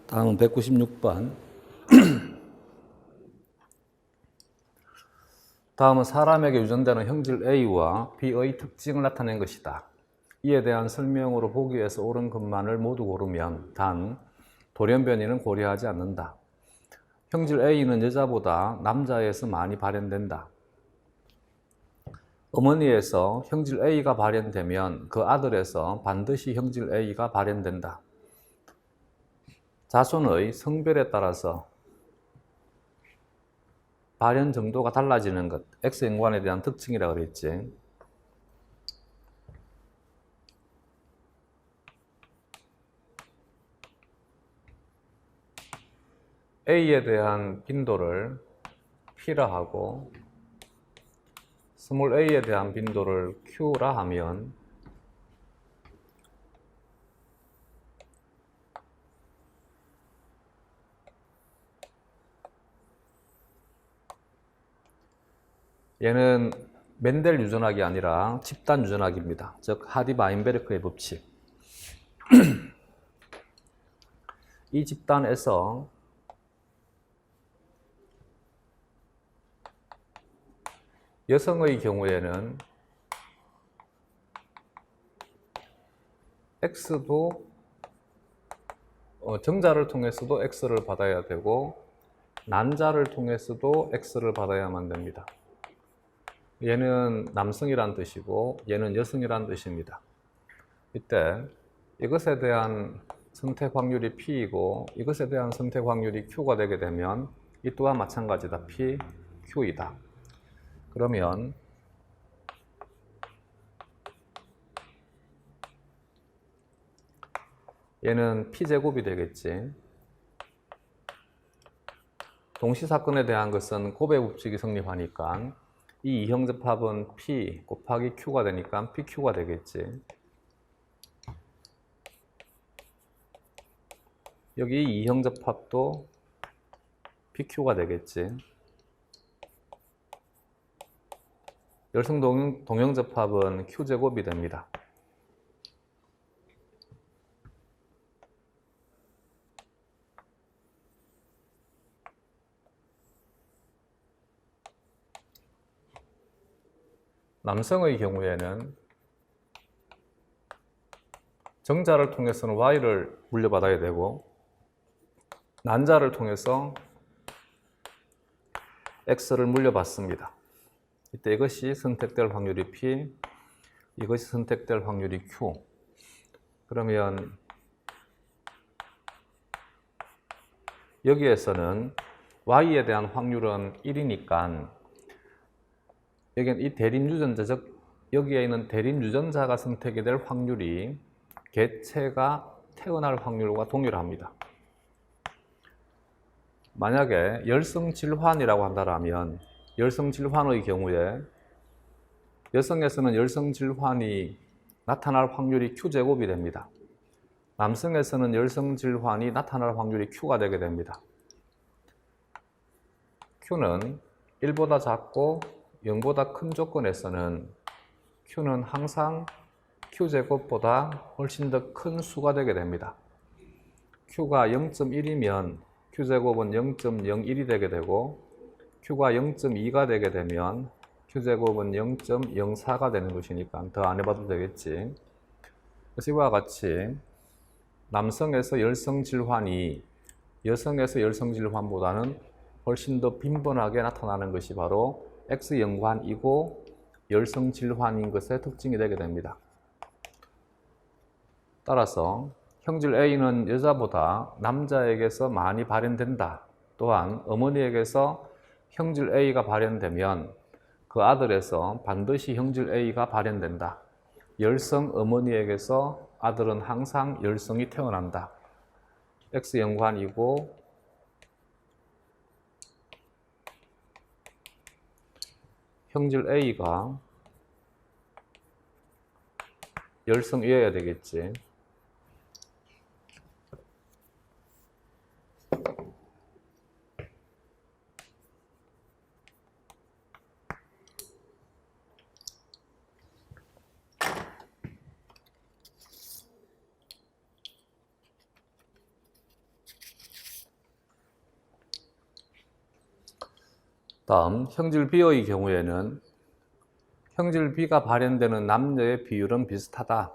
다음은 196번. 다음은 사람에게 유전되는 형질 A와 B의 특징을 나타낸 것이다. 이에 대한 설명으로 보기에서 옳은 것만을 모두 고르면 단 돌연변이는 고려하지 않는다. 형질 A는 여자보다 남자에서 많이 발현된다. 어머니에서 형질 A가 발현되면 그 아들에서 반드시 형질 A가 발현된다. 자손의 성별에 따라서 발현 정도가 달라지는 것, X연관에 대한 특징이라고 그랬지. A에 대한 빈도를 P라 하고 스몰 a에 대한 빈도를 Q라 하면 얘는 멘델 유전학이 아니라 집단 유전학입니다. 즉 하디-바인베르크의 법칙. 이 집단에서 여성의 경우에는 X도 정자를 통해서도 X를 받아야 되고 난자를 통해서도 X를 받아야만 됩니다. 얘는 남성이란 뜻이고 얘는 여성이란 뜻입니다. 이때 이것에 대한 선택 확률이 P이고 이것에 대한 선택 확률이 Q가 되게 되면 이 또한 마찬가지다. P, Q이다. 그러면 얘는 P제곱이 되겠지. 동시사건에 대한 것은 곱의 법칙이 성립하니까 이 이형접합은 P 곱하기 Q가 되니까 PQ가 되겠지. 여기 이 이형접합도 PQ가 되겠지. 열성 동형접합은 Q제곱이 됩니다. 남성의 경우에는 정자를 통해서는 Y를 물려받아야 되고 난자를 통해서 X를 물려받습니다. 이때 이것이 선택될 확률이 P, 이것이 선택될 확률이 Q. 그러면 여기에서는 Y에 대한 확률은 1이니까 여기는 이 대립 유전자, 즉 여기에 있는 대립 유전자가 선택이 될 확률이 개체가 태어날 확률과 동일합니다. 만약에 열성질환이라고 한다면 열성질환의 경우에 여성에서는 열성질환이 나타날 확률이 Q제곱이 됩니다. 남성에서는 열성질환이 나타날 확률이 Q가 되게 됩니다. Q는 1보다 작고 0보다 큰 조건에서는 Q는 항상 Q제곱보다 훨씬 더 큰 수가 되게 됩니다. Q가 0.1이면 Q제곱은 0.01이 되게 되고 Q가 0.2가 되게 되면 Q제곱은 0.04가 되는 것이니까 더 안 해봐도 되겠지. 그래서 이와 같이 남성에서 열성질환이 여성에서 열성질환보다는 훨씬 더 빈번하게 나타나는 것이 바로 X연관이고 열성질환인 것의 특징이 되게 됩니다. 따라서 형질 A는 여자보다 남자에게서 많이 발현된다. 또한 어머니에게서 형질 A가 발현되면 그 아들에서 반드시 형질 A가 발현된다. 열성 어머니에게서 아들은 항상 열성이 태어난다. X연관이고 형질 A가 열성이어야 되겠지. 다음 형질 B의 경우에는 형질 B가 발현되는 남녀의 비율은 비슷하다.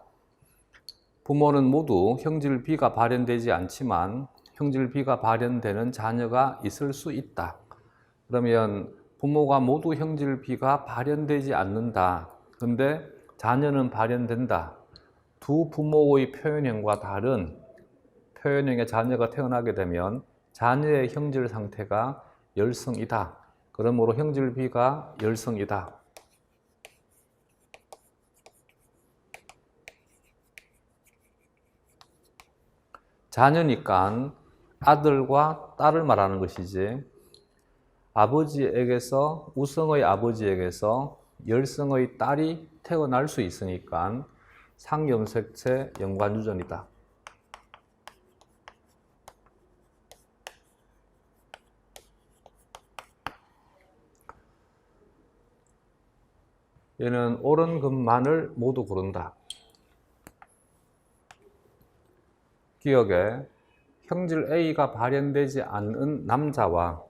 부모는 모두 형질 B가 발현되지 않지만 형질 B가 발현되는 자녀가 있을 수 있다. 그러면 부모가 모두 형질 B가 발현되지 않는다. 근데 자녀는 발현된다. 두 부모의 표현형과 다른 표현형의 자녀가 태어나게 되면 자녀의 형질 상태가 열성이다. 그러므로 형질 B가 열성이다. 자녀니까 아들과 딸을 말하는 것이지, 아버지에게서, 우성의 아버지에게서 열성의 딸이 태어날 수 있으니까 상염색체 연관유전이다. 얘는 옳은 것만을 모두 고른다. 기억에 형질 A가 발현되지 않은 남자와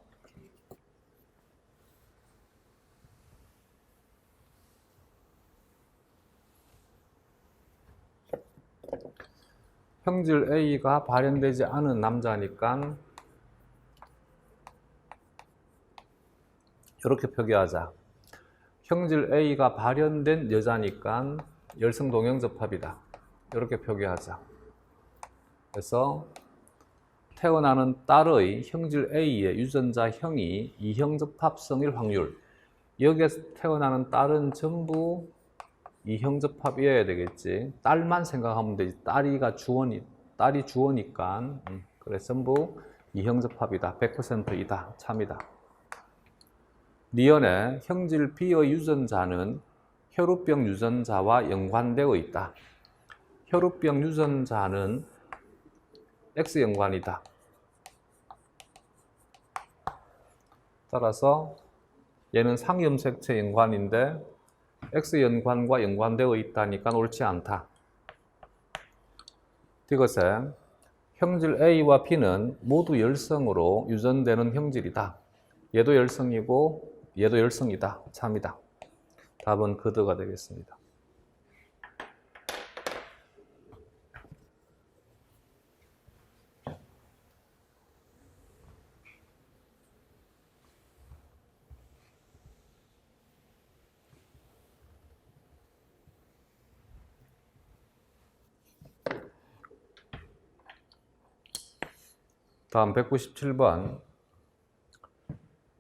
형질 A가 발현되지 않은 남자니까 이렇게 표기하자. 형질 A가 발현된 여자니까 열성동형접합이다. 이렇게 표기하자. 그래서 태어나는 딸의 형질 A의 유전자 형이 이형접합성일 확률. 여기에서 태어나는 딸은 전부 이형접합이어야 되겠지. 딸만 생각하면 되지. 딸이 주어니까. 그래, 전부 이형접합이다. 100%이다. 참이다. 니은의 형질 B의 유전자는 혈우병 유전자와 연관되어 있다. 혈우병 유전자는 X연관이다. 따라서 얘는 상염색체 연관인데 X연관과 연관되어 있다니까 옳지 않다. 이것에 형질 A와 B는 모두 열성으로 유전되는 형질이다. 얘도 열성이고 얘도 열성이다. 참이다. 답은 그드가 되겠습니다. 다음 197번.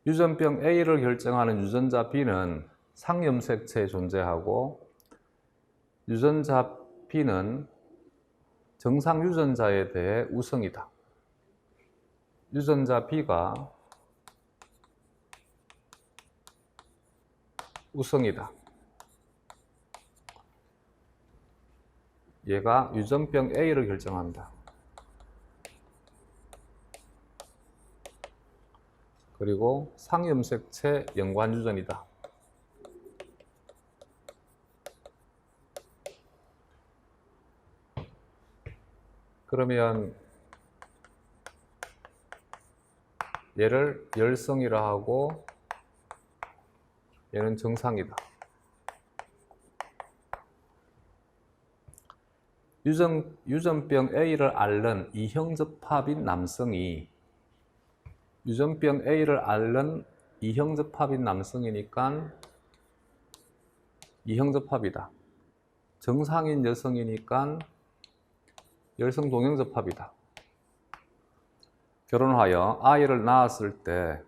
유전병 A를 결정하는 유전자 B는 상염색체에 존재하고 유전자 B는 정상 유전자에 대해 우성이다. 유전자 B가 우성이다. 얘가 유전병 A를 결정한다. 그리고 상염색체 연관유전이다. 그러면 얘를 열성이라 하고 얘는 정상이다. 유전병 A를 앓는 이형접합인 남성이 유전병 A를 앓는 이형접합인 남성이니까 이형접합이다. 정상인 여성이니까 열성 동형접합이다. 결혼하여 아이를 낳았을 때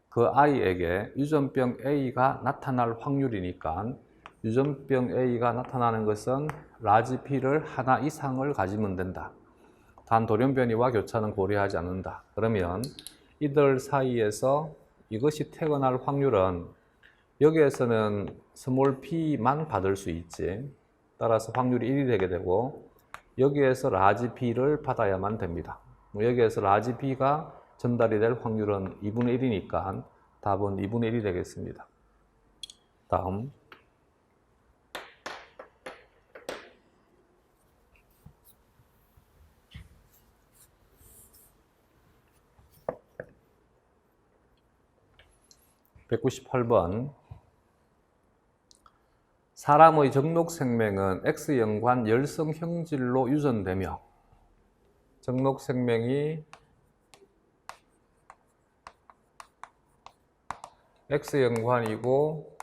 그 아이에게 유전병 A가 나타날 확률이니까 유전병 A가 나타나는 것은 라지 P를 하나 이상을 가지면 된다. 단 돌연변이와 교차는 고려하지 않는다. 그러면 이들 사이에서 이것이 태어날 확률은 여기에서는 스몰 p만 받을 수 있지. 따라서 확률이 1이 되게 되고 여기에서 라지 B를 받아야만 됩니다. 여기에서 라지 B가 전달이 될 확률은 2분의 1이니까 답은 2분의 1이 되겠습니다. 다음. 198번. 사람의 정록생명은 X연관 열성 형질로 유전되며 정록생명이 X연관이고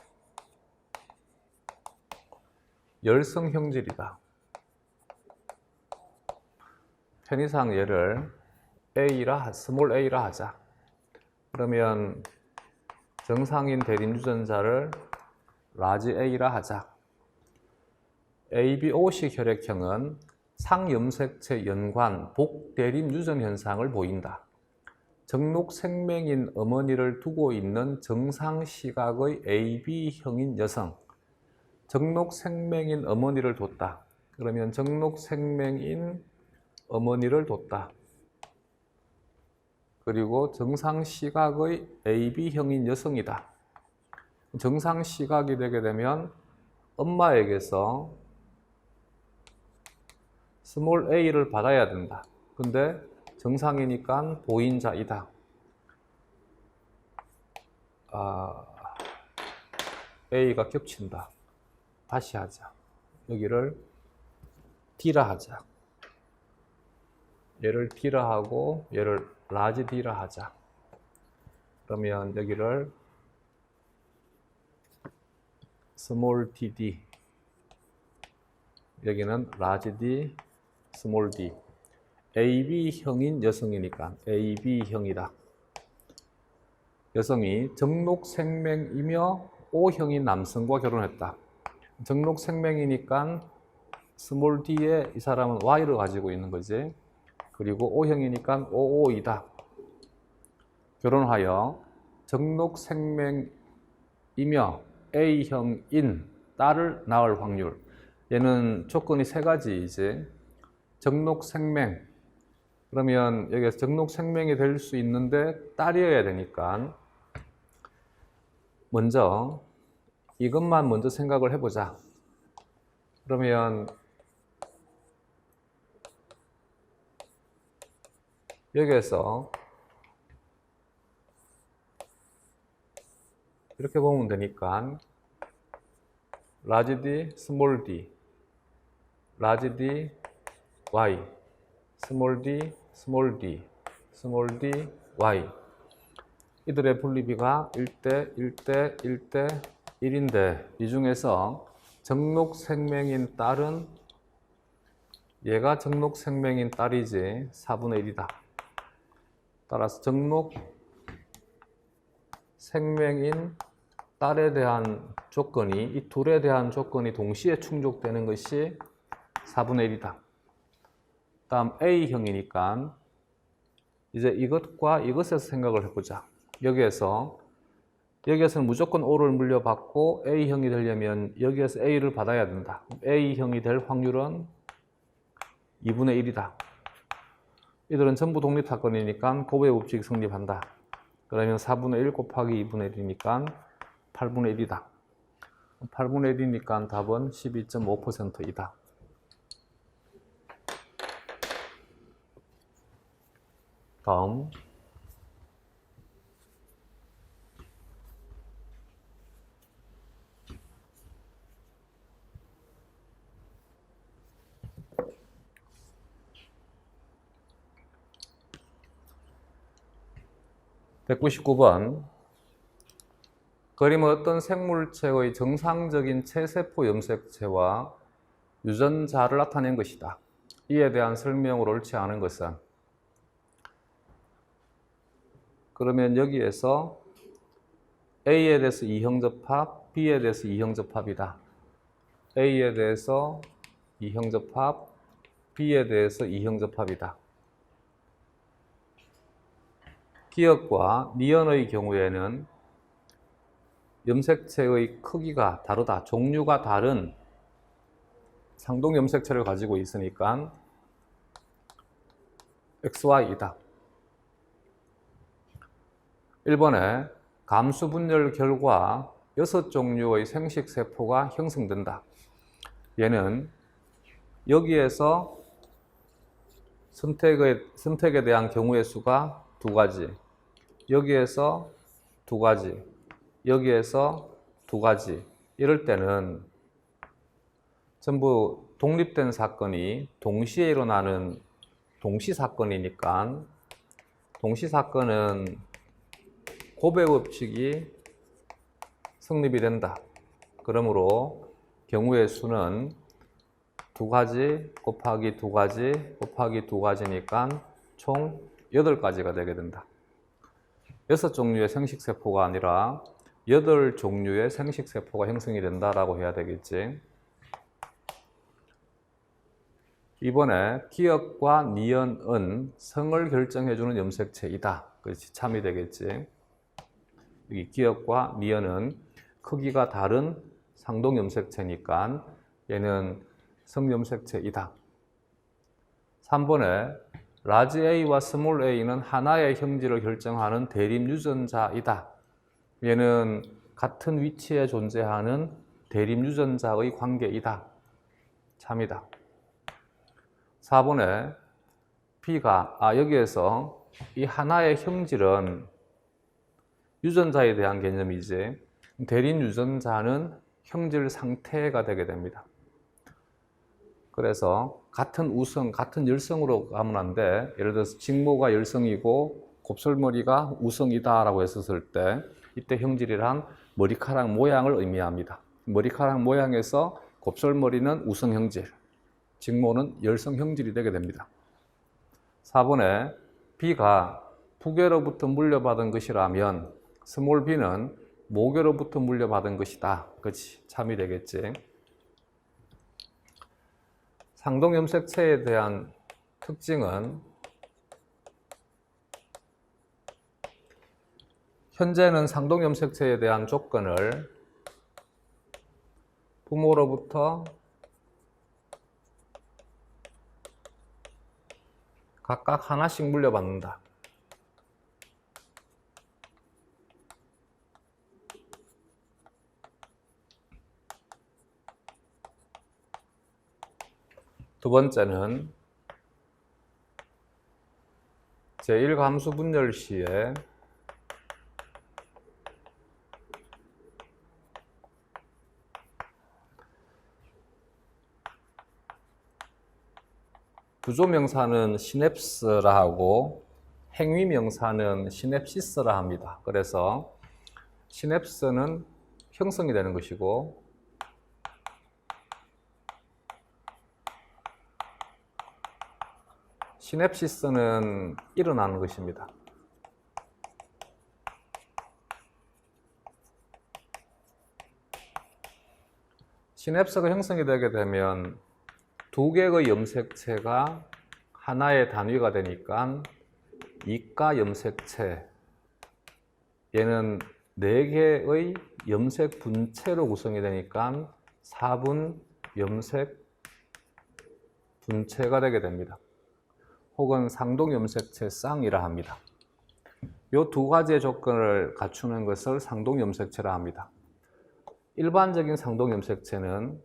열성 형질이다. 편의상 얘를 스몰 a라 하자. 그러면 정상인 대림 유전자를 라지 a라 하자. ABO식 혈액형은 상염색체 연관 복대림 유전 현상을 보인다. 정록생명인 어머니를 두고 있는 정상시각의 AB형인 여성. 정록생명인 어머니를 뒀다. 그러면 정록생명인 어머니를 뒀다. 그리고 정상시각의 AB형인 여성이다. 정상시각이 되게 되면 엄마에게서 스몰 a를 받아야 된다. 근데 정상이니까 보인자이다. a가 겹친다. 다시 하자. 여기를 D라 하자. 얘를 D라 하고 얘를 라지 D라 하자. 그러면 여기를 스몰 dd, 여기는 라지 d, 스몰 d. AB형인 여성이니까 AB형이다. 여성이 정록생명이며 O형인 남성과 결혼했다. 정록생명이니까 스몰 d에 이 사람은 Y를 가지고 있는 거지. 그리고 O형이니까 OO이다. 결혼하여 정록생명이며 A형인 딸을 낳을 확률. 얘는 조건이 세 가지이지. 정록생명. 그러면 여기서 정록생명이 될 수 있는데 딸이어야 되니까 먼저 이것만 먼저 생각을 해보자. 그러면 여기에서 이렇게 보면 되니까 라지 d, 스몰 d, 라지 d, y, 스몰 d, 스몰 d, 스몰 d, y. 이들의 분리비가 1대 1대 1대 1인데 이 중에서 정록생명인 딸은 얘가 정록생명인 딸이지 4분의 1이다. 따라서 정록생명인 딸에 대한 조건이, 이 둘에 대한 조건이 동시에 충족되는 것이 4분의 1이다. 다음 A형이니까 이제 이것과 이것에서 생각을 해보자. 여기에서는 무조건 O를 물려받고 A형이 되려면 여기에서 A를 받아야 된다. A형이 될 확률은 2분의 1이다. 이들은 전부 독립사건이니까 고부의 법칙이 성립한다. 그러면 4분의 1 곱하기 2분의 1이니까 8분의 1이다. 8분의 1이니까 답은 12.5%이다. 다음. (199번) 그림은 어떤 생물체의 정상적인 체세포 염색체와 유전자를 나타낸 것이다. 이에 대한 설명으로 옳지 않은 것은? 그러면 여기에서 A에 대해서 이형접합, B에 대해서 이형접합이다. A에 대해서 이형접합, B에 대해서 이형접합이다. 기역과 니언의 경우에는 염색체의 크기가 다르다. 종류가 다른 상동 염색체를 가지고 있으니까 XY이다. 1번에 감수 분열 결과 6종류의 생식세포가 형성된다. 얘는 여기에서 선택에 대한 경우의 수가 2가지, 여기에서 2가지, 여기에서 두 가지. 이럴 때는 전부 독립된 사건이 동시에 일어나는 동시사건이니까 동시사건은 고배법칙이 성립이 된다. 그러므로 경우의 수는 두 가지 곱하기 두 가지 곱하기 두 가지니까 총 8가지가 되게 된다. 6종류의 생식세포가 아니라 8종류의 생식세포가 형성이 된다라고 해야 되겠지. 이번에 기역과 니은은 성을 결정해주는 염색체이다. 그렇지, 참이 되겠지. 여기 기역과 니은은 크기가 다른 상동 염색체니까 얘는 성염색체이다. 3번에 라지 A와 스몰 a는 하나의 형질을 결정하는 대립 유전자이다. 얘는 같은 위치에 존재하는 대립 유전자의 관계이다. 참이다. 4번에 B가 여기에서 이 하나의 형질은 유전자에 대한 개념이지 대립 유전자는 형질 상태가 되게 됩니다. 그래서 같은 우성, 같은 열성으로 가면 안 돼. 예를 들어서 직모가 열성이고 곱슬머리가 우성이다라고 했었을 때 이때 형질이란 머리카락 모양을 의미합니다. 머리카락 모양에서 곱슬머리는 우성 형질, 직모는 열성 형질이 되게 됩니다. 4번에 B가 부계로부터 물려받은 것이라면 스몰 b는 모계로부터 물려받은 것이다. 그렇지, 참이 되겠지. 상동염색체에 대한 특징은 현재는 상동염색체에 대한 조건을 부모로부터 각각 하나씩 물려받는다. 두 번째는 제1감수 분열 시에 구조명사는 시냅스라 하고 행위명사는 시냅시스라 합니다. 그래서 시냅스는 형성이 되는 것이고 시냅시스는 일어나는 것입니다. 시냅스가 형성이 되게 되면 두 개의 염색체가 하나의 단위가 되니까 이가 염색체, 얘는 네 개의 염색 분체로 구성이 되니까 4분 염색 분체가 되게 됩니다. 혹은 상동 염색체 쌍이라 합니다. 이 두 가지의 조건을 갖추는 것을 상동 염색체라 합니다. 일반적인 상동 염색체는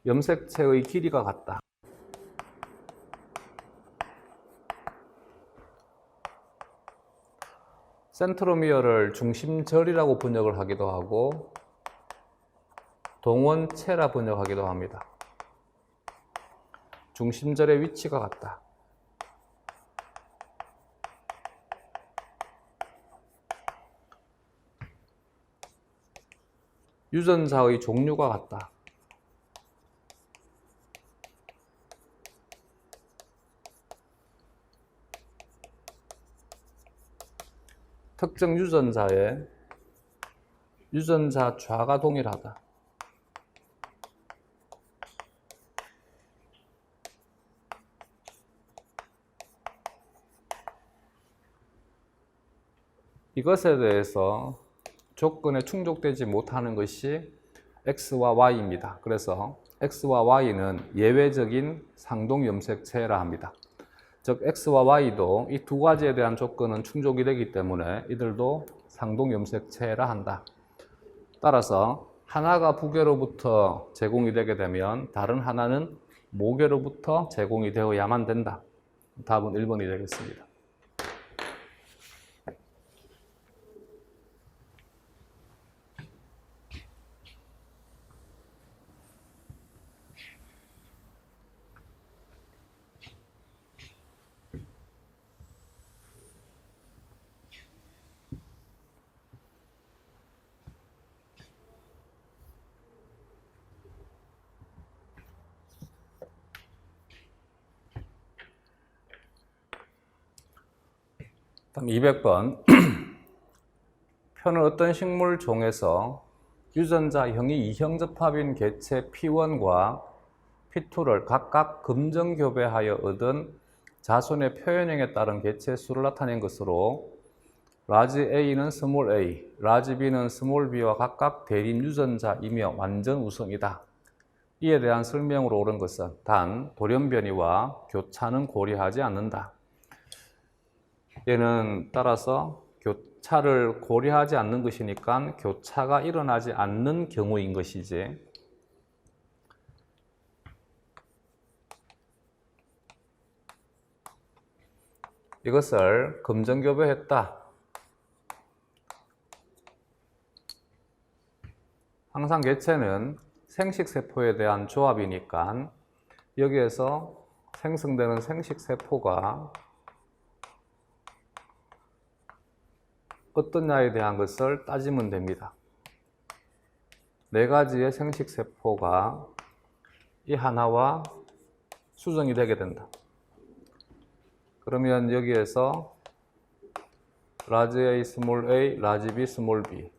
염색체의 길이가 같다. 센트로미어를 중심절이라고 번역을 하기도 하고 동원체라 번역하기도 합니다. 중심절의 위치가 같다. 유전자의 종류가 같다. 특정 유전자의 유전자 좌가 동일하다. 이것에 대해서 조건에 충족되지 못하는 것이 X와 Y입니다. 그래서 X와 Y는 예외적인 상동 염색체라 합니다. 즉 X와 Y도 이 두 가지에 대한 조건은 충족이 되기 때문에 이들도 상동 염색체라 한다. 따라서 하나가 부계로부터 제공이 되게 되면 다른 하나는 모계로부터 제공이 되어야만 된다. 답은 1번이 되겠습니다. 다음 200번. 표는 어떤 식물 종에서 유전자형이 이형접합인 개체 P1과 P2를 각각 금정교배하여 얻은 자손의 표현형에 따른 개체 수를 나타낸 것으로 라지 A는 스몰 a, 라지 B는 스몰 b와 각각 대립 유전자이며 완전 우성이다. 이에 대한 설명으로 옳은 것은 단 돌연변이와 교차는 고려하지 않는다. 얘는 따라서 교차를 고려하지 않는 것이니까 교차가 일어나지 않는 경우인 것이지. 이것을 금정교배했다. 항상 개체는 생식세포에 대한 조합이니까 여기에서 생성되는 생식세포가 어떠냐에 대한 것을 따지면 됩니다. 네 가지의 생식세포가 이 하나와 수정이 되게 된다. 그러면 여기에서 라지 A, 스몰 a, 라지 B, 스몰 b,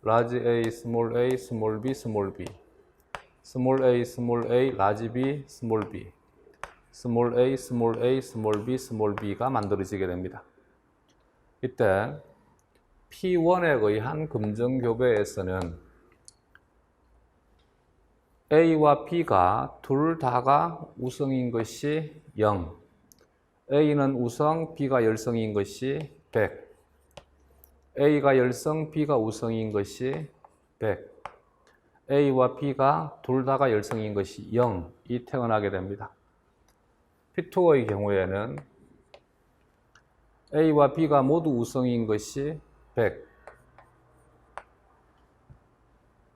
라지 A, 스몰 a, 스몰 b, 스몰 b, 스몰 a, 라지 B, 스몰 b, 스몰 a, 스몰 a, 스몰 b, 스몰 b가 만들어지게 됩니다. 이때 P1에 의한 금정교배에서는 A와 B가 둘 다가 우성인 것이 0, A는 우성, B가 열성인 것이 100, A가 열성, B가 우성인 것이 100, A와 B가 둘 다가 열성인 것이 0이 태어나게 됩니다. P2의 경우에는 A와 B가 모두 우성인 것이 100,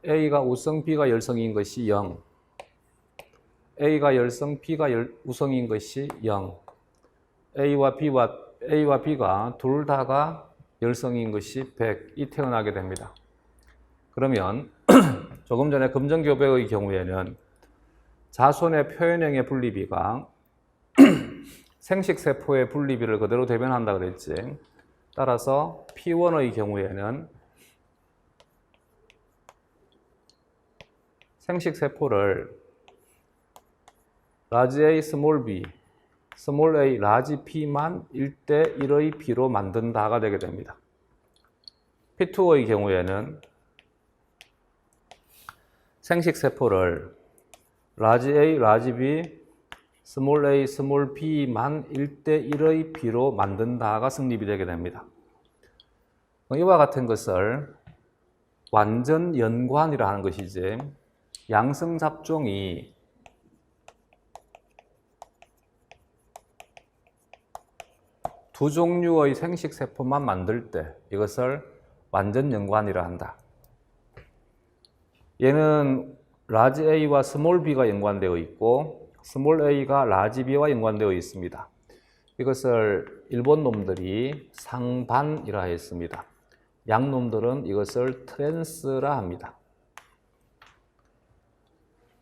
A가 우성, B가 열성인 것이 0, A가 열성, B가 우성인 것이 0, A와 B가 둘 다가 열성인 것이 100이 태어나게 됩니다. 그러면 조금 전에 금정교배의 경우에는 자손의 표현형의 분리비가 생식세포의 분리비를 그대로 대변한다 그랬지. 따라서 P1의 경우에는 생식세포를 라지 A, 스몰 b, 스몰 a, 라지 P만 1대 1의 B로 만든다가 되게 됩니다. P2의 경우에는 생식세포를 라지 A, 라지 B, 스몰 a, 스몰 b만 1대 1의 B로 만든다가 성립이 되게 됩니다. 이와 같은 것을 완전 연관이라 하는 것이지, 양성잡종이 두 종류의 생식세포만 만들 때 이것을 완전 연관이라 한다. 얘는 라지 A와 스몰 b가 연관되어 있고 스몰 a가 라지 b와 연관되어 있습니다. 이것을 일본 놈들이 상반이라 했습니다. 양놈들은 이것을 트랜스라 합니다.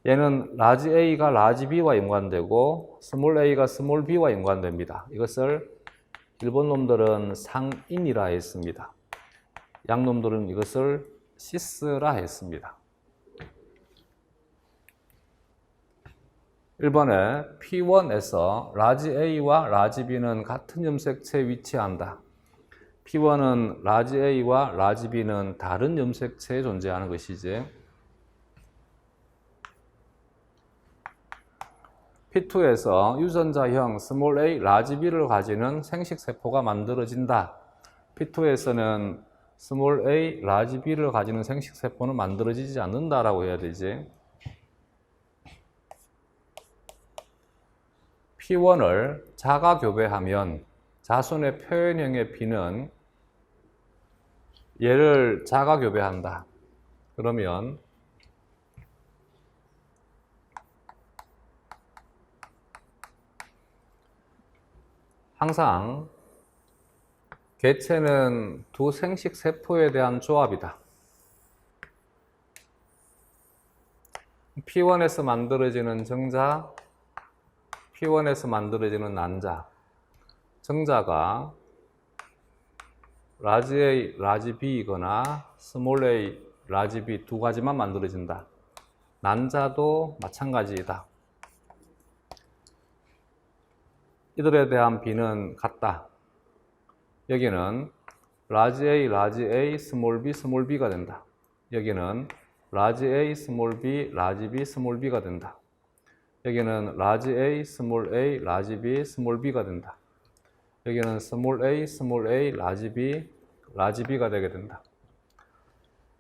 얘는 라지 A가 라지 B와 연관되고 스몰 a가 스몰 b와 연관됩니다. 이것을 일본 놈들은 상인이라 했습니다. 양놈들은 이것을 시스라 했습니다. 1번에 P1에서 라지 A와 라지 B는 같은 염색체에 위치한다. P1은 라지 A와 라지 B는 다른 염색체에 존재하는 것이지. P2에서 유전자형 스몰 a, 라지 B를 가지는 생식세포가 만들어진다. P2에서는 스몰 a, 라지 B를 가지는 생식세포는 만들어지지 않는다라고 해야 되지. P1을 자가교배하면 자손의 표현형의 B는 얘를 자가교배한다. 그러면 항상 개체는 두 생식세포에 대한 조합이다. P1에서 만들어지는 정자, P1에서 만들어지는 난자. 정자가 라지 A, 라지 B이거나 스몰 a, 라지 B 두 가지만 만들어진다. 난자도 마찬가지이다. 이들에 대한 B는 같다. 여기는 라지 A, 스몰 B가 된다. 여기는 라지 A, 스몰 B, 라지 B, 스몰 B가 된다. 여기는 라지 A, 라지 B, 스몰 B가 된다. 여기는 스몰 A, 라지 B, 라지 B가 되게 된다.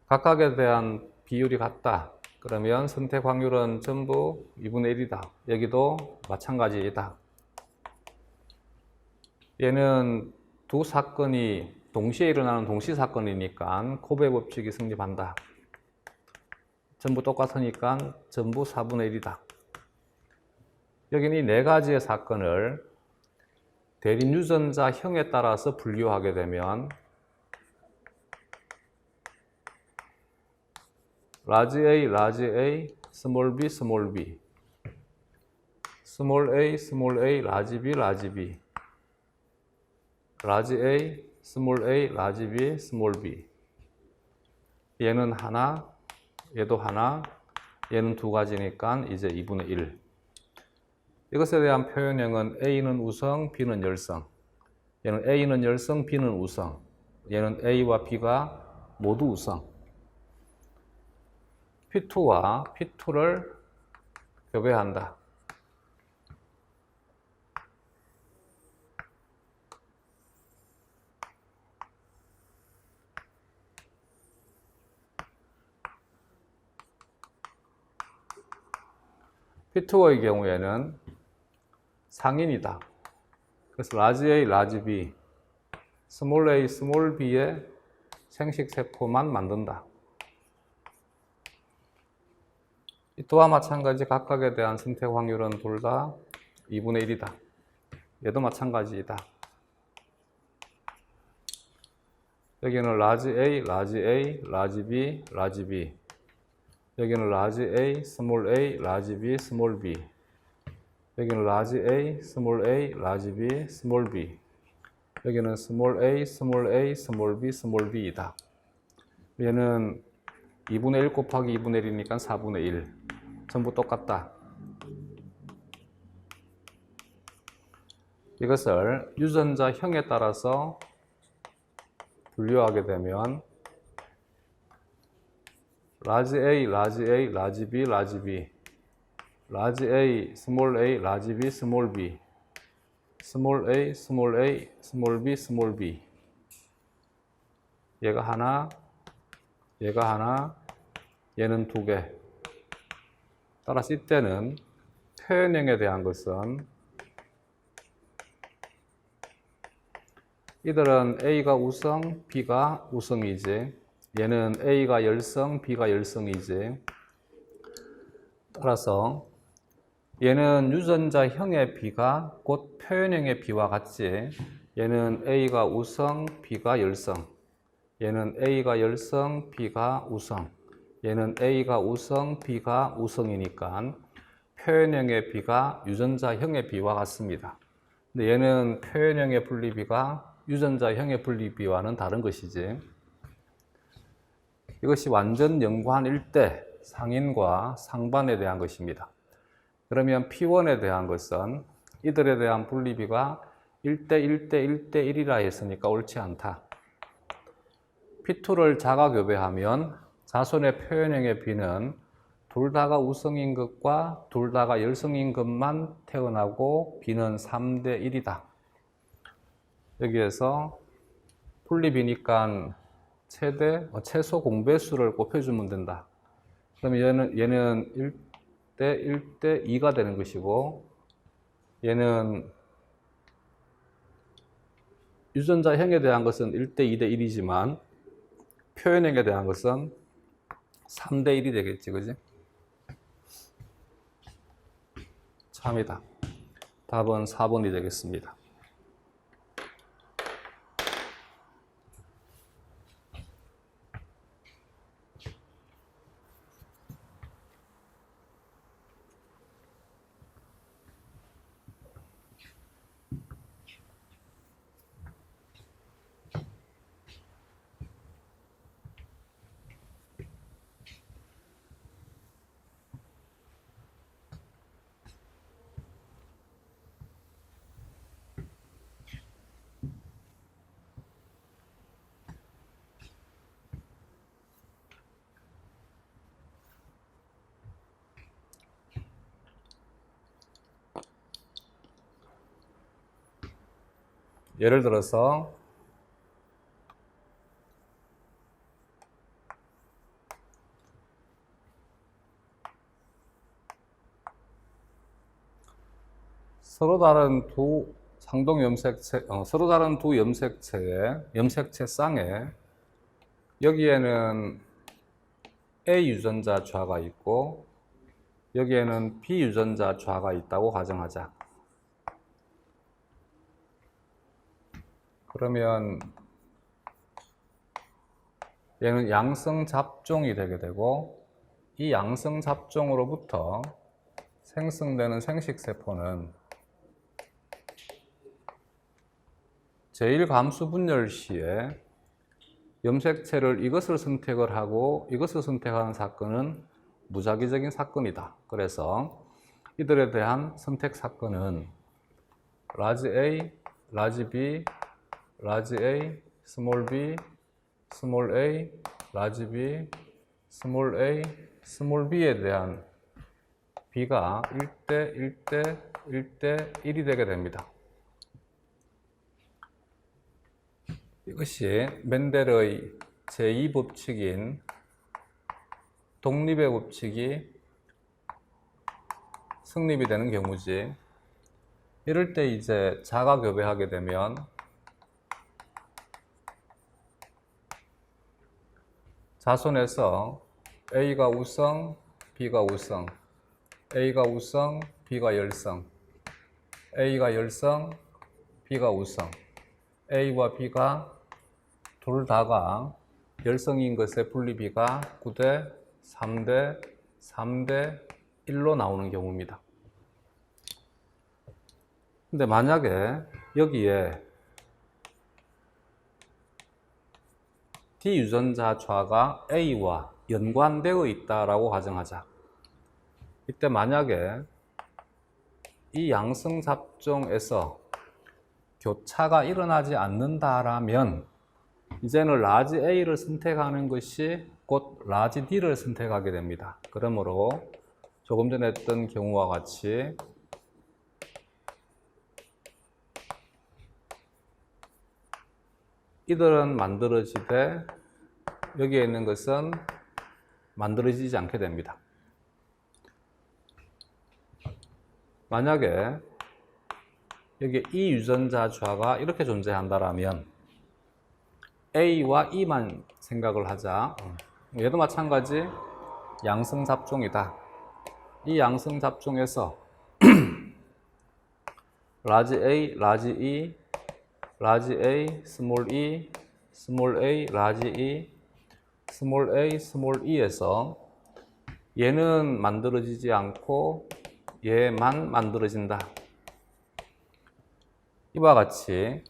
각각에 대한 비율이 같다. 그러면 선택 확률은 전부 2분의 1이다. 여기도 마찬가지이다. 얘는 두 사건이 동시에 일어나는 동시 사건이니까 코베 법칙이 성립한다. 전부 똑같으니까 전부 4분의 1이다. 여기는 이 네 가지의 사건을 대립 유전자형에 따라서 분류하게 되면 라지 A, 스몰 b, 스몰 b, 스몰 A, 라지 B, 라지 A, 스몰 A, 라지 B, 스몰 b. 얘는 하나, 얘도 하나, 얘는 두 가지니까 이제 2분의 1. 이것에 대한 표현형은 A는 우성, B는 열성. 얘는 A는 열성, B는 우성. 얘는 A와 B가 모두 우성. P2와 P2를 교배한다. P2의 경우에는 상인이다. 그래서 라지 A, 라지 B, 스몰 a, 스몰 b의 생식세포만 만든다. 이와 마찬가지 각각에 대한 선택 확률은 둘 다 2분의 1이다. 얘도 마찬가지이다. 여기는 라지 A, 라지 B, 라지 B. 여기는 라지 A, 라지 B, 스몰 B. 여기는 라지 A, 라지 B, 스몰 B. 여기는 스몰 a, 스몰 B, 스몰 B이다. 얘는 2분의 1 곱하기 2분의 1이니까 4분의 1. 전부 똑같다. 이것을 유전자형에 따라서 분류하게 되면 라지 A, 라지 B, 라지 B, 라지 A, 라지 B, 스몰 B, 스몰 A, 스몰 B, 스몰 B. 얘가 하나, 얘는 두 개. 따라서 이때는 표현형에 대한 것은 이들은 A가 우성, B가 우성이지. 얘는 A가 열성, B가 열성이지. 따라서 얘는 유전자형의 B가 곧 표현형의 B와 같지. 얘는 A가 우성, B가 열성. 얘는 A가 열성, B가 우성. 얘는 A가 우성, B가 우성이니까 표현형의 B가 유전자형의 B와 같습니다. 근데 얘는 표현형의 분리비가 유전자형의 분리비와는 다른 것이지. 이것이 완전 연관 일대 상인과 상반에 대한 것입니다. 그러면 P1에 대한 것은 이들에 대한 분리비가 1대1대1대1이라 했으니까 옳지 않다. P2를 자가교배하면 자손의 표현형의 B는 둘 다가 우성인 것과 둘 다가 열성인 것만 태어나고 B는 3대1이다. 여기에서 분리비니까 최소 공배수를 곱해주면 된다. 그러면 얘는 1대 2가 되는 것이고, 얘는 유전자형에 대한 것은 1대 2대 1이지만 표현형에 대한 것은 3대 1이 되겠지, 그지? 참이다. 답은 4번이 되겠습니다. 예를 들어서 서로 다른 두 상동 염색체, 서로 다른 두 염색체 쌍에 여기에는 A 유전자 좌가 있고 여기에는 B 유전자 좌가 있다고 가정하자. 그러면 얘는 양성 잡종이 되게 되고 이 양성 잡종으로부터 생성되는 생식세포는 제1감수 분열 시에 염색체를 이것을 선택을 하고 이것을 선택하는 사건은 무작위적인 사건이다. 그래서 이들에 대한 선택 사건은 라지 A, 라지 B, 라지 A, 스몰 b, 스몰 a, 라지 b, 스몰 a, 스몰 b에 대한 b가 1대 1대 1대 1이 되게 됩니다. 이것이 멘델의 제2법칙인 독립의 법칙이 성립이 되는 경우지. 이럴 때 이제 자가 교배하게 되면 자손에서 A가 우성, B가 우성, A가 우성, B가 열성, A가 열성, B가 우성, A와 B가 둘 다가 열성인 것의 분리비가 9대 3대 3대 1로 나오는 경우입니다. 근데 만약에 여기에 D 유전자 좌가 A와 연관되어 있다라고 가정하자. 이때 만약에 이 양성 잡종에서 교차가 일어나지 않는다라면 이제는 라지 A를 선택하는 것이 곧 라지 D를 선택하게 됩니다. 그러므로 조금 전에 했던 경우와 같이 이들은 만들어지되 여기에 있는 것은 만들어지지 않게 됩니다. 만약에 여기 이 유전자 좌가 이렇게 존재한다라면 A와 E만 생각을 하자. 얘도 마찬가지 양성 잡종이다. 이 양성 잡종에서 라지 A, 라지 E, 라지 A, 스몰 e, 스몰 a, 라지 e, 스몰 a, 스몰 e에서 얘는 만들어지지 않고 얘만 만들어진다. 이와 같이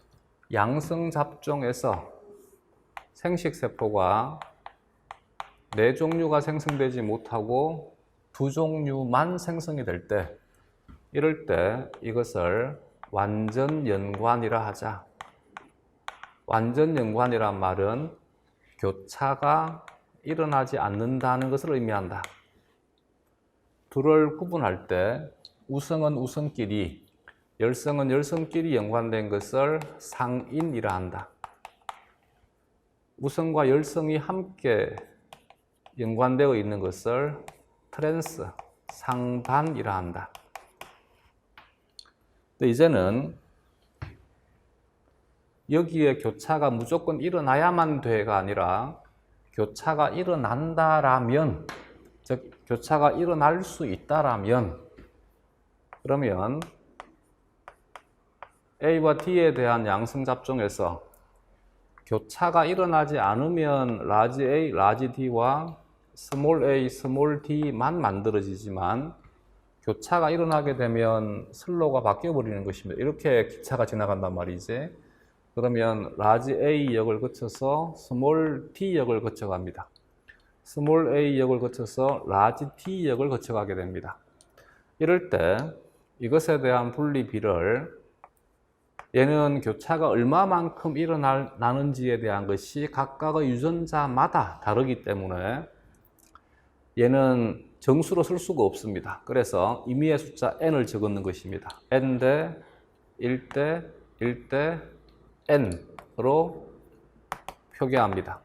양성 잡종에서 생식세포가 4종류가 생성되지 못하고 2종류만 생성이 될 때, 이럴 때 이것을 완전 연관이라 하자. 완전 연관이란 말은 교차가 일어나지 않는다는 것을 의미한다. 둘을 구분할 때 우성은 우성끼리, 열성은 열성끼리 연관된 것을 상인이라 한다. 우성과 열성이 함께 연관되어 있는 것을 트랜스, 상반이라 한다. 근데 이제는 여기에 교차가 무조건 일어나야만 돼가 아니라 교차가 일어난다라면, 즉 교차가 일어날 수 있다라면, 그러면 A와 D에 대한 양성 잡종에서 교차가 일어나지 않으면 라지 A, 라지 D와 스몰 a, 스몰 d만 만들어지지만 교차가 일어나게 되면 슬로가 바뀌어 버리는 것입니다. 이렇게 기차가 지나간단 말이지. 그러면 라지 A 역을 거쳐서 스몰 D 역을 거쳐갑니다. 스몰 A 역을 거쳐서 라지 D 역을 거쳐가게 됩니다. 이럴 때 이것에 대한 분리비를, 얘는 교차가 얼마만큼 일어나는지에 대한 것이 각각의 유전자마다 다르기 때문에 얘는 정수로 쓸 수가 없습니다. 그래서 임의의 숫자 n을 적었는 것입니다. n대 1대 1대 n으로 표기합니다.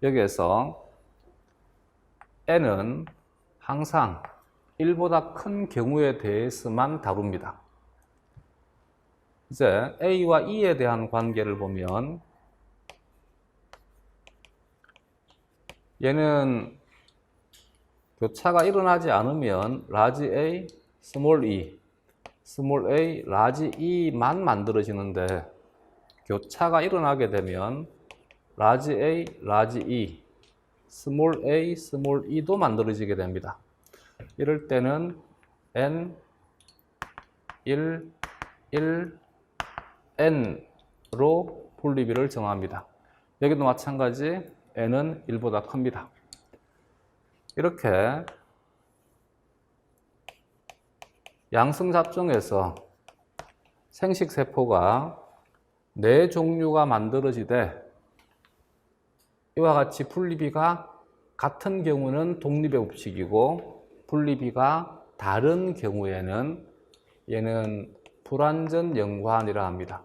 여기에서 n은 항상 1보다 큰 경우에 대해서만 다룹니다. 이제 A와 E에 대한 관계를 보면 얘는 교차가 일어나지 않으면 라지 A, 스몰 e, 스몰 a, 라지 e만 만들어지는데 교차가 일어나게 되면 라지 A, 라지 e, 스몰 a, 스몰 e도 만들어지게 됩니다. 이럴 때는 n, 1, 1, n로 분리비를 정합니다. 여기도 마찬가지 n은 1보다 큽니다. 이렇게 양성잡종에서 생식세포가 4종류가 만들어지되 이와 같이 분리비가 같은 경우는 독립의 법칙이고 분리비가 다른 경우에는 얘는 불완전 연관이라 합니다.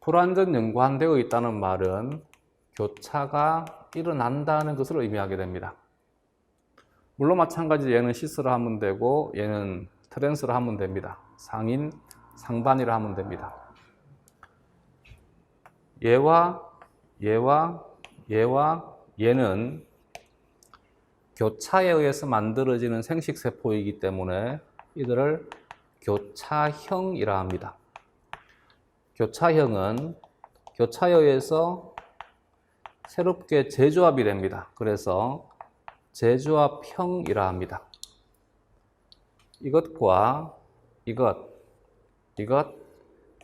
불완전 연관되어 있다는 말은 교차가 일어난다는 것을 의미하게 됩니다. 물론 마찬가지 얘는 시스로 하면 되고 얘는 트랜스로 하면 됩니다. 상인, 상반이라 하면 됩니다. 얘와 얘는 교차에 의해서 만들어지는 생식세포이기 때문에 이들을 교차형이라 합니다. 교차형은 교차에 의해서 새롭게 재조합이 됩니다. 그래서 재조합형이라 합니다. 이것과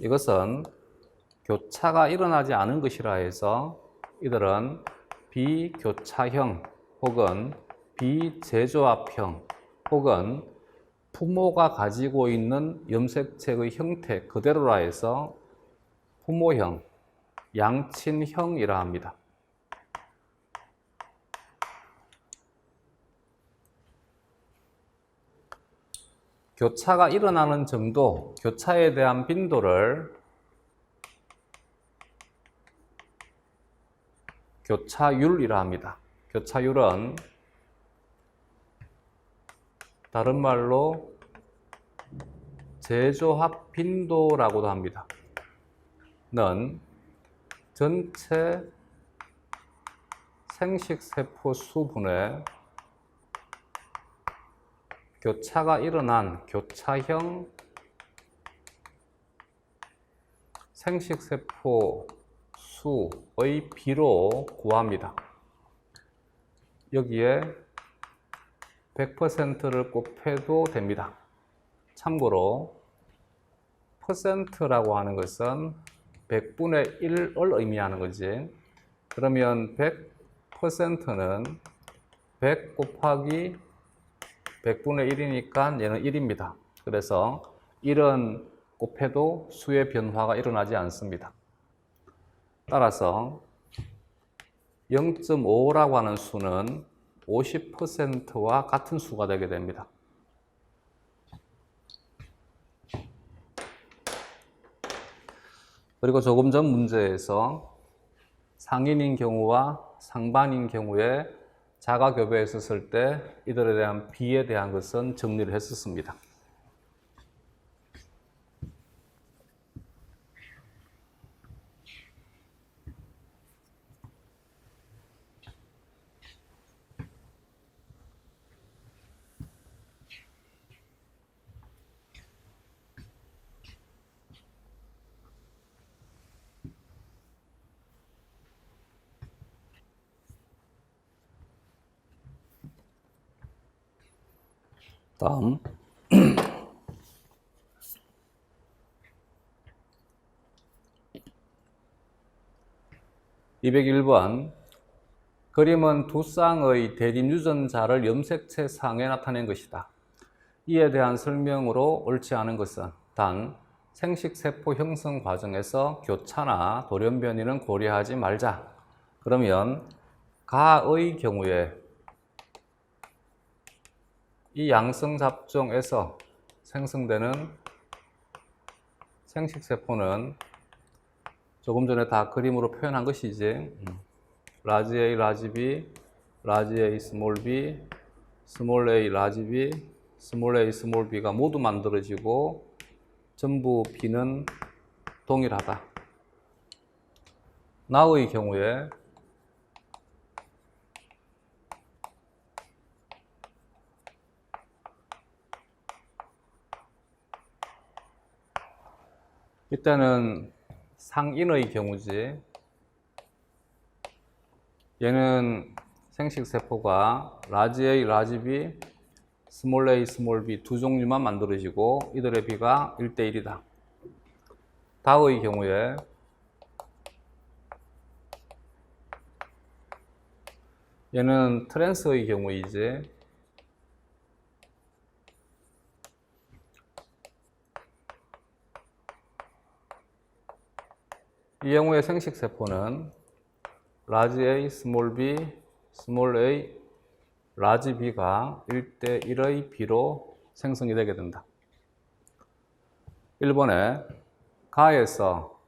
이것은 교차가 일어나지 않은 것이라 해서 이들은 비교차형 혹은 비재조합형 혹은 부모가 가지고 있는 염색체의 형태 그대로라 해서 부모형, 양친형이라 합니다. 교차가 일어나는 정도, 교차에 대한 빈도를 교차율이라 합니다. 교차율은 다른 말로 재조합 빈도라고도 합니다. 는 전체 생식세포 수분의 교차가 일어난 교차형 생식세포 수의 비로 구합니다. 여기에 100%를 곱해도 됩니다. 참고로 퍼센트라고 하는 것은 100분의 1을 의미하는 거지. 그러면 100%는 100 곱하기 100분의 1이니까 얘는 1입니다. 그래서 1은 곱해도 수의 변화가 일어나지 않습니다. 따라서 0.5라고 하는 수는 50%와 같은 수가 되게 됩니다. 그리고 조금 전 문제에서 상인인 경우와 상반인 경우에 자가교배했었을 때 이들에 대한 비에 대한 것은 정리를 했었습니다. 다음 201번 그림은 두 쌍의 대립 유전자를 염색체 상에 나타낸 것이다. 이에 대한 설명으로 옳지 않은 것은 단 생식세포 형성 과정에서 교차나 돌연변이는 고려하지 말자. 그러면 가의 경우에 이 양성 잡종에서 생성되는 생식세포는 조금 전에 다 그림으로 표현한 것이지. 라지 A, 라지 B, 라지 A, 스몰 B, 스몰 a, 라지 B, 스몰 a, 스몰 b가 모두 만들어지고 전부 B는 동일하다. 나의 경우에 이때는 상인의 경우지. 얘는 생식세포가 라지 A, 라지 B, 스몰 a, 스몰 b 두 종류만 만들어지고 이들의 B가 1대1이다. 다의 경우에 얘는 트랜스의 경우이지. 이 경우의 생식세포는 라지 A, 스몰 b, 스몰 a, 라지 b가 1대1의 B로 생성이 되게 된다. 1번에 가에서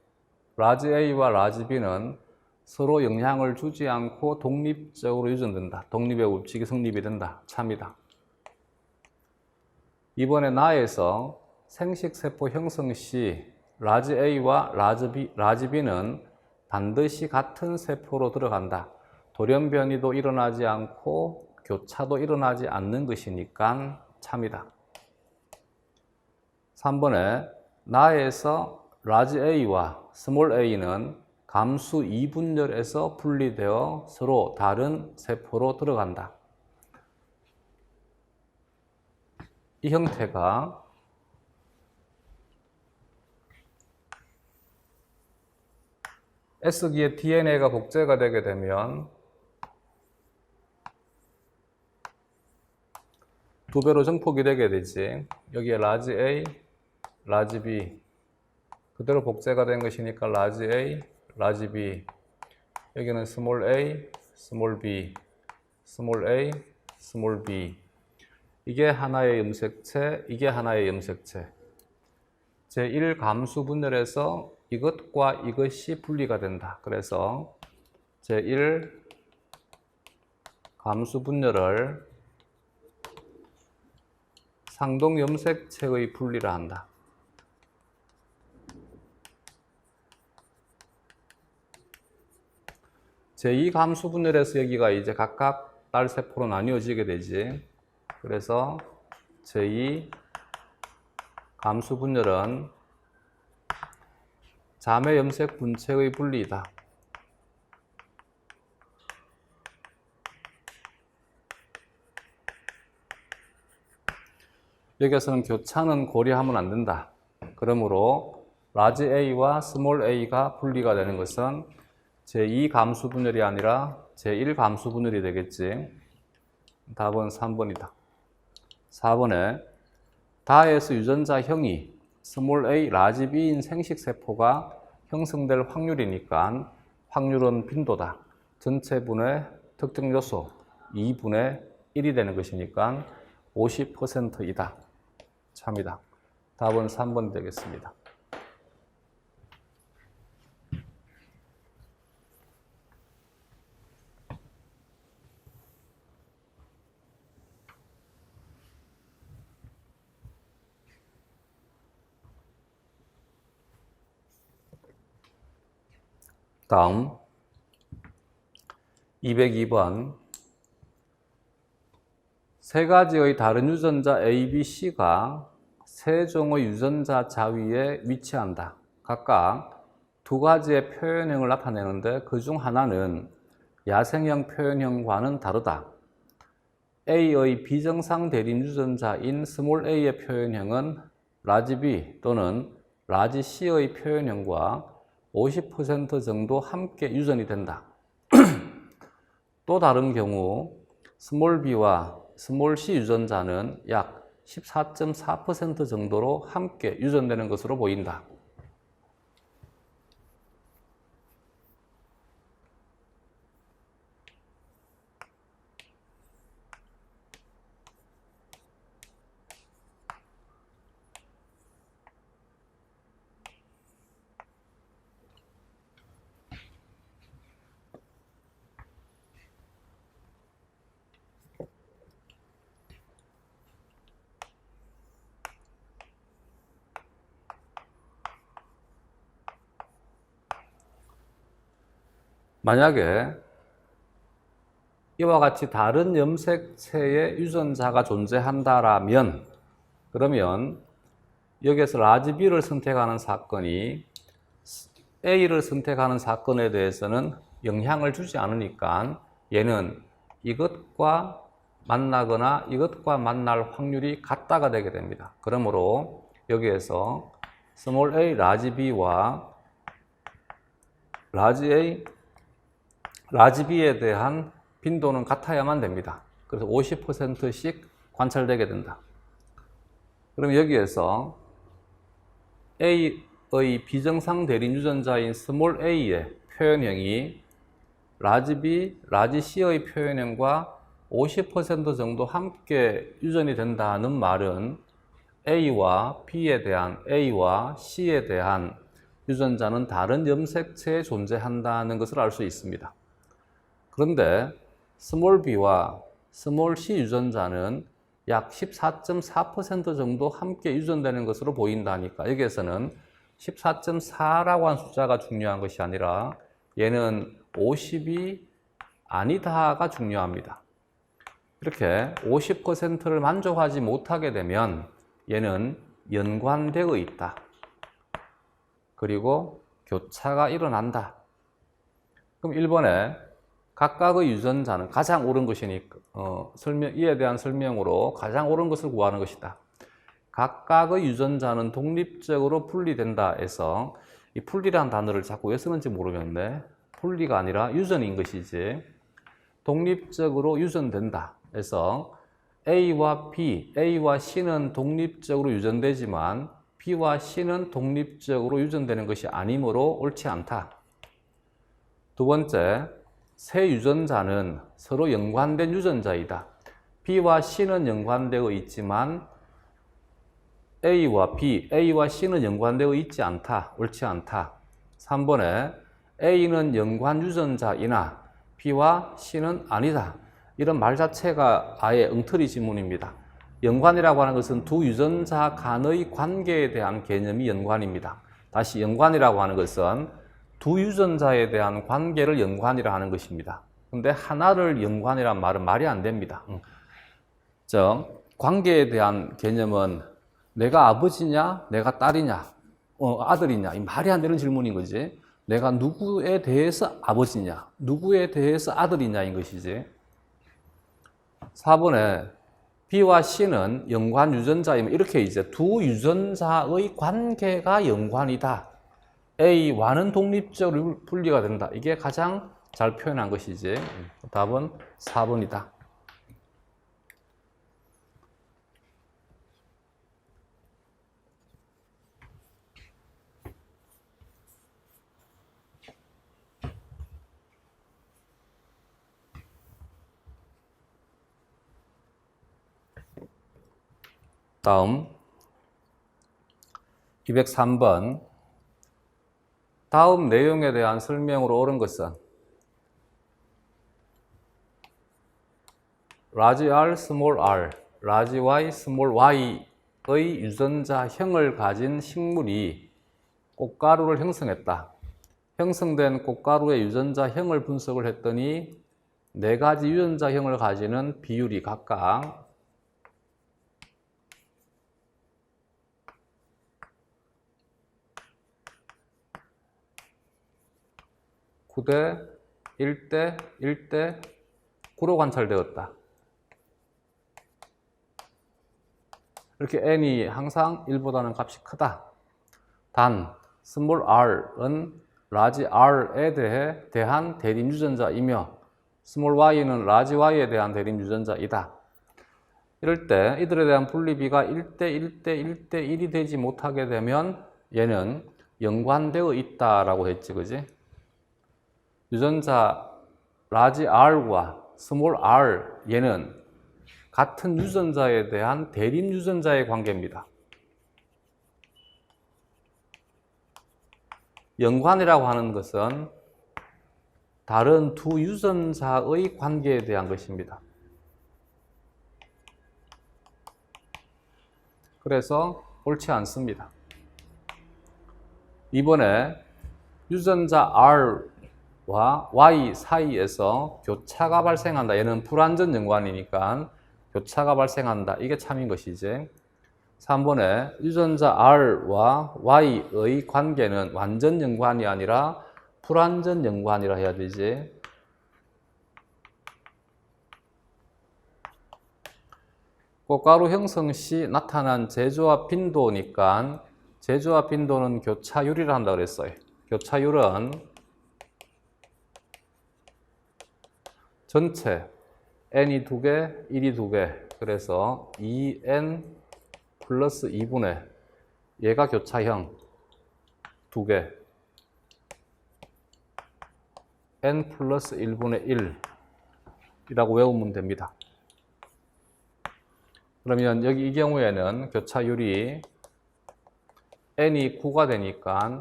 라지 A와 라지 B는 서로 영향을 주지 않고 독립적으로 유전된다. 독립의 법칙이 성립이 된다. 참이다. 2번에 나에서 생식세포 형성 시 라지 A와 라지 B는 반드시 같은 세포로 들어간다. 돌연변이도 일어나지 않고 교차도 일어나지 않는 것이니까 참이다. 3번에 나에서 라지 A와 스몰 a는 감수 2분열에서 분리되어 서로 다른 세포로 들어간다. 이 형태가 S기의 DNA가 복제가 되게 되면 두 배로 증폭이 되게 되지. 여기에 라지 A, 라지 B 그대로 복제가 된 것이니까 라지 A, 라지 B 여기는 스몰 a, 스몰 b, 스몰 a, 스몰 b 이게 하나의 염색체, 이게 하나의 염색체. 제1 감수 분열에서 이것과 이것이 분리가 된다. 그래서 제1 감수 분열을 상동 염색체의 분리라 한다. 제2 감수 분열에서 여기가 이제 각각 딸 세포로 나뉘어지게 되지. 그래서 제2 감수 분열은 자매 염색 분체의 분리이다. 여기에서는 교차는 고려하면 안 된다. 그러므로 라지 A와 스몰 a가 분리가 되는 것은 제2 감수 분열이 아니라 제1 감수 분열이 되겠지. 답은 3번이다. 4번에 다에서 유전자형이 스몰 a, 라지 b인 생식세포가 형성될 확률이니까 확률은 빈도다. 전체분의 특정 요소 2분의 1이 되는 것이니까 50%이다. 참이다. 답은 3번 되겠습니다. 다음 202번 세 가지의 다른 유전자 A, B, C가 세 종의 유전자 자위에 위치한다. 각각 두 가지의 표현형을 나타내는데 그 중 하나는 야생형 표현형과는 다르다. A의 비정상 대립 유전자인 스몰 a의 표현형은 라지 B 또는 라지 C의 표현형과 50% 정도 함께 유전이 된다. 또 다른 경우 스몰 b와 스몰 c 유전자는 약 14.4% 정도로 함께 유전되는 것으로 보인다. 만약에 이와 같이 다른 염색체의 유전자가 존재한다라면, 그러면 여기에서 라지 B를 선택하는 사건이 A를 선택하는 사건에 대해서는 영향을 주지 않으니까 얘는 이것과 만나거나 이것과 만날 확률이 같다가 되게 됩니다. 그러므로 여기에서 스몰 a, 라지 b와 라지 a, 라지 b에 대한 빈도는 같아야만 됩니다. 그래서 50%씩 관찰되게 된다. 그럼 여기에서 A의 비정상 대립 유전자인 스몰 a의 표현형이 라지 B, 라지 C의 표현형과 50% 정도 함께 유전이 된다는 말은 A와 B에 대한, A와 C에 대한 유전자는 다른 염색체에 존재한다는 것을 알 수 있습니다. 그런데 스몰 b와 스몰 c 유전자는 약 14.4% 정도 함께 유전되는 것으로 보인다니까 여기에서는 14.4라고 한 숫자가 중요한 것이 아니라 얘는 50이 아니다가 중요합니다. 이렇게 50%를 만족하지 못하게 되면 얘는 연관되어 있다. 그리고 교차가 일어난다. 그럼 1번에 각각의 유전자는 가장 옳은 것이니까 이에 대한 설명으로 가장 옳은 것을 구하는 것이다. 각각의 유전자는 독립적으로 분리된다 해서 이 분리라는 단어를 자꾸 왜 쓰는지 모르겠네. 분리가 아니라 유전인 것이지. 독립적으로 유전된다 해서 A와 B, A와 C는 독립적으로 유전되지만 B와 C는 독립적으로 유전되는 것이 아니므로 옳지 않다. 두 번째, 세 유전자는 서로 연관된 유전자이다. B와 C는 연관되어 있지만 A와 B, A와 C는 연관되어 있지 않다. 옳지 않다. 3번에 A는 연관 유전자이나 B와 C는 아니다. 이런 말 자체가 아예 엉터리 지문입니다. 연관이라고 하는 것은 두 유전자 간의 관계에 대한 개념이 연관입니다. 다시 연관이라고 하는 것은 두 유전자에 대한 관계를 연관이라 하는 것입니다. 근데 하나를 연관이란 말은 말이 안 됩니다. 관계에 대한 개념은 내가 아버지냐, 내가 딸이냐, 아들이냐, 이 말이 안 되는 질문인 거지. 내가 누구에 대해서 아버지냐, 누구에 대해서 아들이냐인 것이지. 4번에 B와 C는 연관 유전자이면 이렇게 이제 두 유전자의 관계가 연관이다. A와는 독립적으로 분리가 된다. 이게 가장 잘 표현한 것이지. 답은 4번이다. 다음 203번 다음 내용에 대한 설명으로 옳은 것은 라지 R, 스몰 r, 라지 Y, 스몰 y의 유전자형을 가진 식물이 꽃가루를 형성했다. 형성된 꽃가루의 유전자형을 분석을 했더니 네 가지 유전자형을 가지는 비율이 각각 9대 1대 1대 9로 관찰되었다. 이렇게 n이 항상 1보다는 값이 크다. 단 스몰 r은 라지 r에 대한 대립 유전자이며 스몰 y는 라지 y에 대한 대립 유전자이다. 이럴 때 이들에 대한 분리비가 1대 1대 1대 1이 되지 못하게 되면 얘는 연관되어 있다라고 했지, 그지? 유전자 라지 R과 스몰 r 얘는 같은 유전자에 대한 대립 유전자의 관계입니다. 연관이라고 하는 것은 다른 두 유전자의 관계에 대한 것입니다. 그래서 옳지 않습니다. 이번에 유전자 R X와 Y 사이에서 교차가 발생한다. 얘는 불완전 연관이니까 교차가 발생한다. 이게 참인 것이지. 3번에 유전자 R와 Y의 관계는 완전 연관이 아니라 불완전 연관이라 해야 되지. 꽃가루 형성 시 나타난 제조합 빈도니까 제조합 빈도는 교차율이라 한다 그랬어요. 교차율은 전체 n이 2개, 1이 2개. 그래서 2n 플러스 2분의 얘가 교차형 2개. n 플러스 1분의 1이라고 외우면 됩니다. 그러면 여기 이 경우에는 교차율이 n이 9가 되니까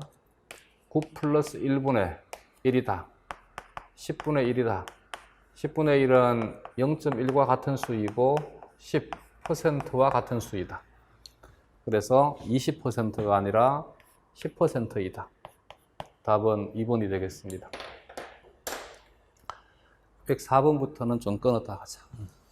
9 플러스 1분의 1이다. 10분의 1이다. 10분의 1은 0.1과 같은 수이고 10%와 같은 수이다. 그래서 20%가 아니라 10%이다. 답은 2번이 되겠습니다. 104번부터는 좀 끊었다 하자.